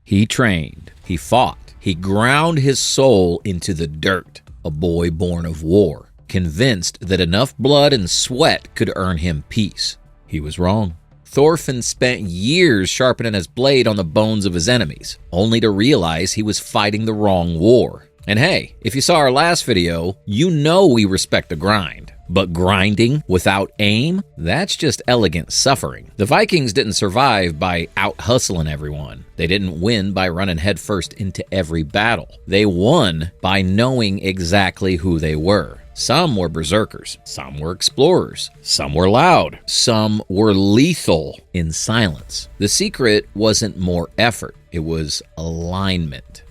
He trained, he fought, he ground his soul into the dirt, a boy born of war, convinced that enough blood and sweat could earn him peace. He was wrong. Thorfinn spent years sharpening his blade on the bones of his enemies, only to realize he was fighting the wrong war. And hey, if you saw our last video, you know we respect the grind. But grinding without aim? That's just elegant suffering. The Vikings didn't survive by out-hustling everyone. They didn't win by running headfirst into every battle. They won by knowing exactly who they were. Some were berserkers, some were explorers, some were loud, some were lethal in silence. The secret wasn't more effort, it was alignment.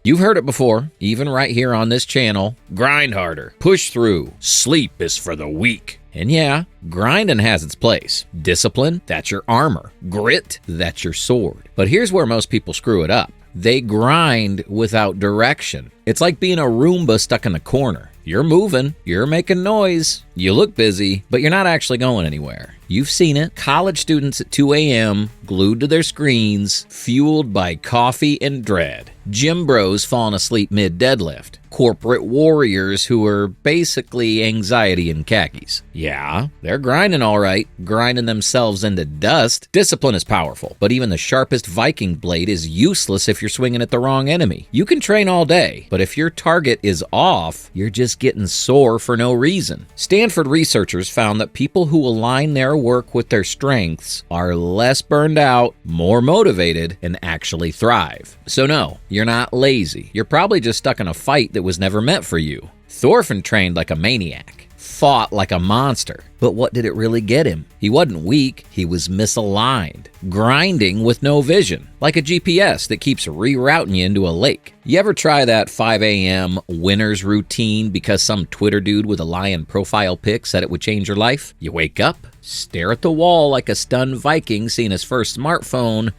You've heard it before, even right here on this channel. Grind harder, push through, sleep is for the weak. And yeah, grinding has its place. Discipline, that's your armor. Grit, that's your sword. But here's where most people screw it up. They grind without direction. It's like being a Roomba stuck in a corner. You're moving, you're making noise, you look busy, but you're not actually going anywhere. You've seen it. College students at 2 a.m., glued to their screens, fueled by coffee and dread. Gym bros falling asleep mid-deadlift. Corporate warriors who are basically anxiety in khakis. Yeah, they're grinding all right, grinding themselves into dust. Discipline is powerful, but even the sharpest Viking blade is useless if you're swinging at the wrong enemy. You can train all day, but if your target is off, you're just getting sore for no reason. Stanford researchers found that people who align their work with their strengths are less burned out, more motivated, and actually thrive. So no, you're not lazy. You're probably just stuck in a fight that was never meant for you. Thorfinn trained like a maniac, fought like a monster. But what did it really get him? He wasn't weak, he was misaligned, grinding with no vision, like a GPS that keeps rerouting you into a lake. You ever try that 5 a.m. winner's routine because some Twitter dude with a lion profile pic said it would change your life? You wake up, stare at the wall like a stunned Viking seeing his first smartphone,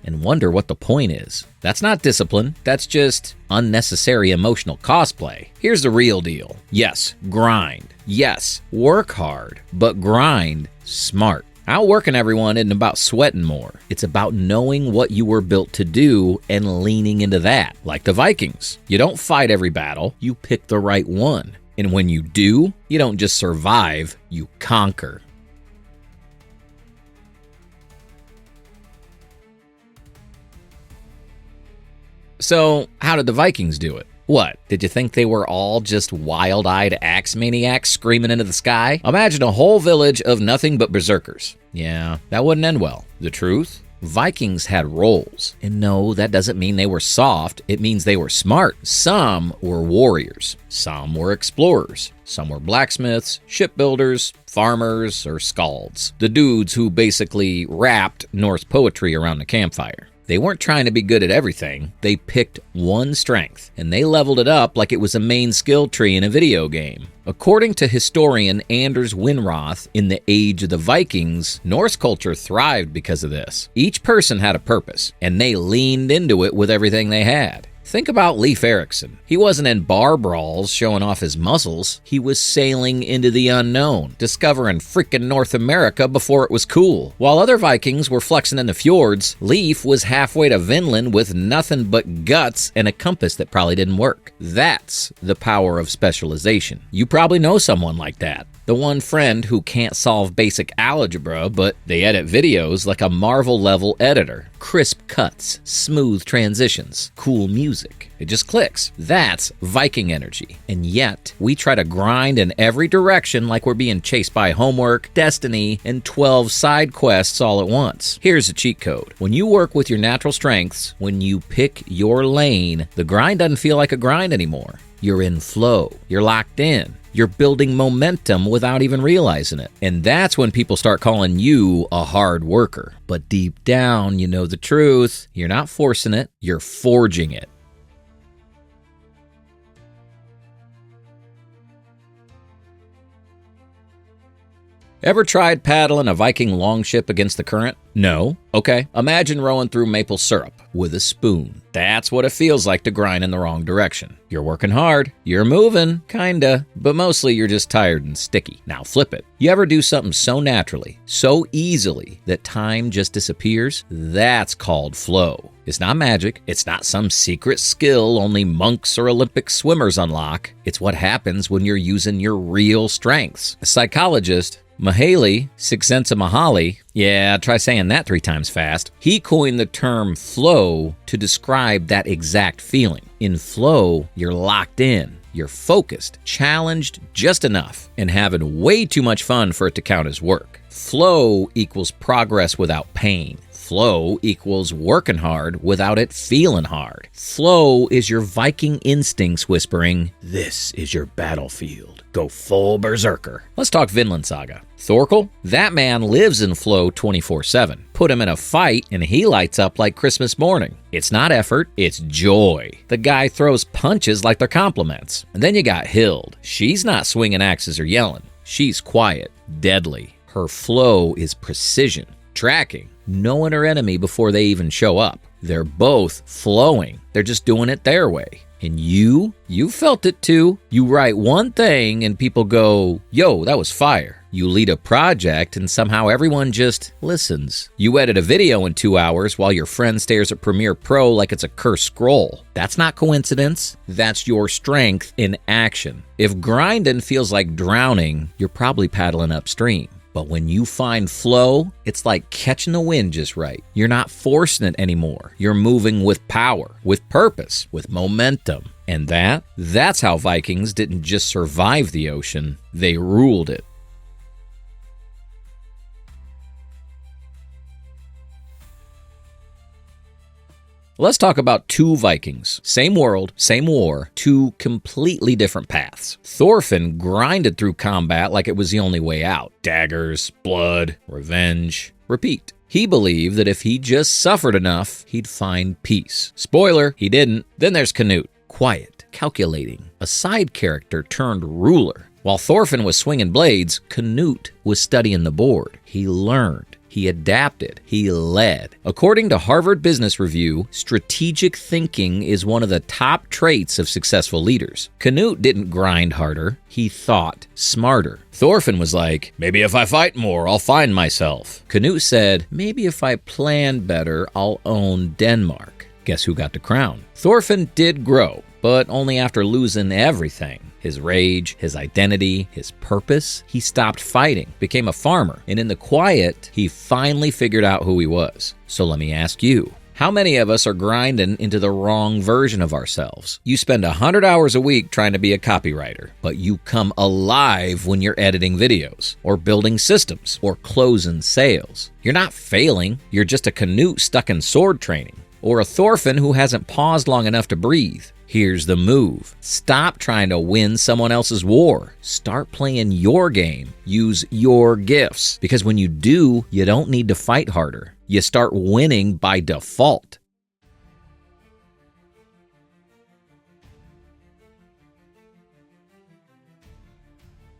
and wonder what the point is. That's not discipline, that's just unnecessary emotional cosplay. Here's the real deal. Yes, grind. Yes, work hard, but grind smart. Outworking everyone isn't about sweating more. It's about knowing what you were built to do and leaning into that. Like the Vikings. You don't fight every battle, you pick the right one. And when you do, you don't just survive, you conquer. So, how did the Vikings do it? What, did you think they were all just wild-eyed axe maniacs screaming into the sky? Imagine a whole village of nothing but berserkers. Yeah, that wouldn't end well. The truth? Vikings had roles. And no, that doesn't mean they were soft, it means they were smart. Some were warriors, some were explorers, some were blacksmiths, shipbuilders, farmers, or skalds. The dudes who basically rapped Norse poetry around the campfire. They weren't trying to be good at everything, they picked one strength, and they leveled it up like it was a main skill tree in a video game. According to historian Anders Winroth, in the Age of the Vikings, Norse culture thrived because of this. Each person had a purpose, and they leaned into it with everything they had. Think about Leif Erikson. He wasn't in bar brawls showing off his muscles. He was sailing into the unknown, discovering frickin' North America before it was cool. While other Vikings were flexing in the fjords, Leif was halfway to Vinland with nothing but guts and a compass that probably didn't work. That's the power of specialization. You probably know someone like that. The one friend who can't solve basic algebra, but they edit videos like a Marvel-level editor. Crisp cuts, smooth transitions, cool music. It just clicks. That's Viking energy. And yet, we try to grind in every direction like we're being chased by homework, destiny, and 12 side quests all at once. Here's a cheat code. When you work with your natural strengths, when you pick your lane, the grind doesn't feel like a grind anymore. You're in flow. You're locked in. You're building momentum without even realizing it. And that's when people start calling you a hard worker. But deep down, you know the truth. You're not forcing it, you're forging it. Ever tried paddling a Viking longship against the current? No? Okay. Imagine rowing through maple syrup with a spoon. That's what it feels like to grind in the wrong direction. You're working hard, you're moving, kinda, but mostly you're just tired and sticky. Now flip it. You ever do something so naturally, so easily, that time just disappears? That's called flow. It's not magic. It's not some secret skill only monks or Olympic swimmers unlock. It's what happens when you're using your real strengths. A psychologist, Mihaly Csikszentmihalyi, yeah, try saying that 3 times fast, he coined the term flow to describe that exact feeling. In flow, you're locked in, you're focused, challenged just enough, and having way too much fun for it to count as work. Flow equals progress without pain. Flow equals working hard without it feeling hard. Flow is your Viking instincts whispering, "This is your battlefield. Go full berserker." Let's talk Vinland Saga. Thorkel, that man lives in flow 24/7. Put him in a fight and he lights up like Christmas morning. It's not effort, it's joy. The guy throws punches like they're compliments. And then you got Hild. She's not swinging axes or yelling. She's quiet, deadly. Her flow is precision, tracking, knowing her enemy before they even show up. They're both flowing. They're just doing it their way. And you felt it too. You write one thing and people go, "Yo, that was fire." You lead a project and somehow everyone just listens. You edit a video in 2 hours while your friend stares at Premiere Pro like it's a cursed scroll. That's not coincidence. That's your strength in action. If grinding feels like drowning, you're probably paddling upstream. But when you find flow, it's like catching the wind just right. You're not forcing it anymore. You're moving with power, with purpose, with momentum. And that's how Vikings didn't just survive the ocean, they ruled it. Let's talk about 2 Vikings. Same world, same war, 2 completely different paths. Thorfinn grinded through combat like it was the only way out. Daggers, blood, revenge, repeat. He believed that if he just suffered enough, he'd find peace. Spoiler, he didn't. Then there's Canute. Quiet, calculating, a side character turned ruler. While Thorfinn was swinging blades, Canute was studying the board. He learned. He adapted. He led. According to Harvard Business Review, strategic thinking is one of the top traits of successful leaders. Canute didn't grind harder. He thought smarter. Thorfinn was like, "Maybe if I fight more, I'll find myself." Canute said, "Maybe if I plan better, I'll own Denmark." Guess who got the crown? Thorfinn did grow, but only after losing everything. His rage, his identity, his purpose. He stopped fighting, became a farmer, and in the quiet, he finally figured out who he was. So let me ask you, how many of us are grinding into the wrong version of ourselves? You spend 100 hours a week trying to be a copywriter, but you come alive when you're editing videos, or building systems, or closing sales. You're not failing, you're just a Canute stuck in sword training, or a Thorfinn who hasn't paused long enough to breathe. Here's the move. Stop trying to win someone else's war. Start playing your game. Use your gifts. Because when you do, you don't need to fight harder. You start winning by default.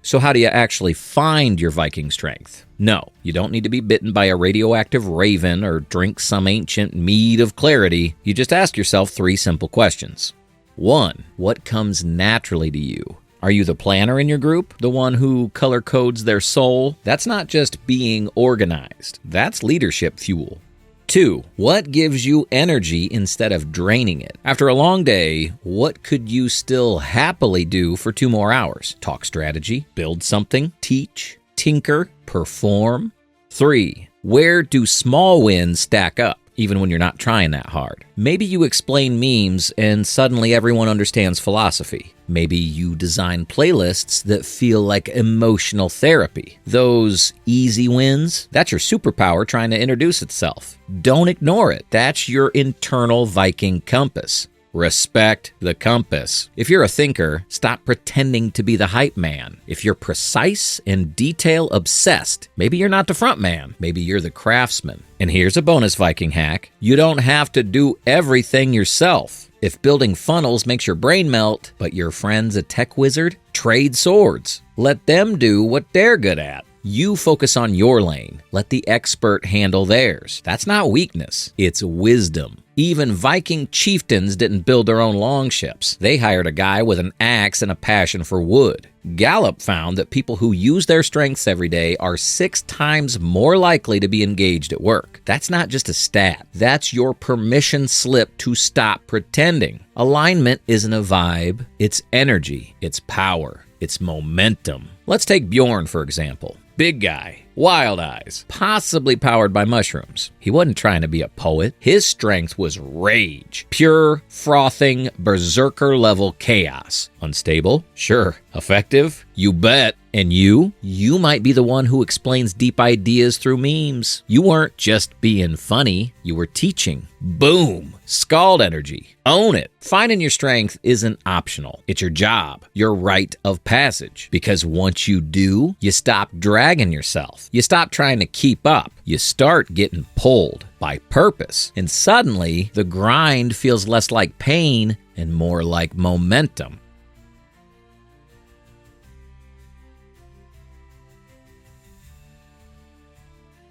So how do you actually find your Viking strength? No, you don't need to be bitten by a radioactive raven or drink some ancient mead of clarity. You just ask yourself 3 simple questions. 1. What comes naturally to you? Are you the planner in your group? The one who color codes their soul? That's not just being organized. That's leadership fuel. 2. What gives you energy instead of draining it? After a long day, what could you still happily do for 2 more hours? Talk strategy, build something, teach, tinker, perform. 3. Where do small wins stack up? Even when you're not trying that hard. Maybe you explain memes and suddenly everyone understands philosophy. Maybe you design playlists that feel like emotional therapy. Those easy wins, that's your superpower trying to introduce itself. Don't ignore it. That's your internal Viking compass. Respect the compass. If you're a thinker, stop pretending to be the hype man. If you're precise and detail obsessed, maybe you're not the front man. Maybe you're the craftsman. And here's a bonus Viking hack. You don't have to do everything yourself. If building funnels makes your brain melt, but your friend's a tech wizard, trade swords. Let them do what they're good at. You focus on your lane. Let the expert handle theirs. That's not weakness, it's wisdom. Even Viking chieftains didn't build their own longships. They hired a guy with an axe and a passion for wood. Gallup found that people who use their strengths every day are 6 times more likely to be engaged at work. That's not just a stat. That's your permission slip to stop pretending. Alignment isn't a vibe. It's energy. It's power. It's momentum. Let's take Bjorn, for example. Big guy, wild eyes, possibly powered by mushrooms. He wasn't trying to be a poet. His strength was rage. Pure, frothing, berserker-level chaos. Unstable? Sure. Effective? You bet. And you might be the one who explains deep ideas through memes. You weren't just being funny, you were teaching. Boom! Scald energy. Own it. Finding your strength isn't optional. It's your job, your rite of passage. Because once you do, you stop dragging yourself. You stop trying to keep up. You start getting pulled by purpose. And suddenly, the grind feels less like pain and more like momentum.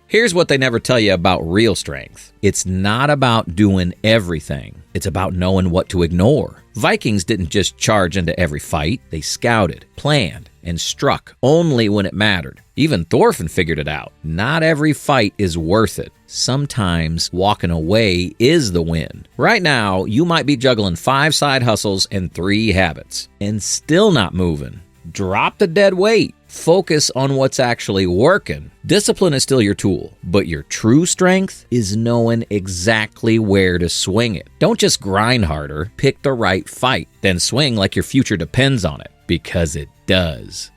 Here's what they never tell you about real strength. It's not about doing everything. It's about knowing what to ignore. Vikings didn't just charge into every fight. They scouted, planned, and struck only when it mattered. Even Thorfinn figured it out. Not every fight is worth it. Sometimes walking away is the win. Right now, you might be juggling 5 side hustles and 3 habits and still not moving. Drop the dead weight. Focus on what's actually working. Discipline is still your tool, but your true strength is knowing exactly where to swing it. Don't just grind harder, pick the right fight, then swing like your future depends on it, because it does.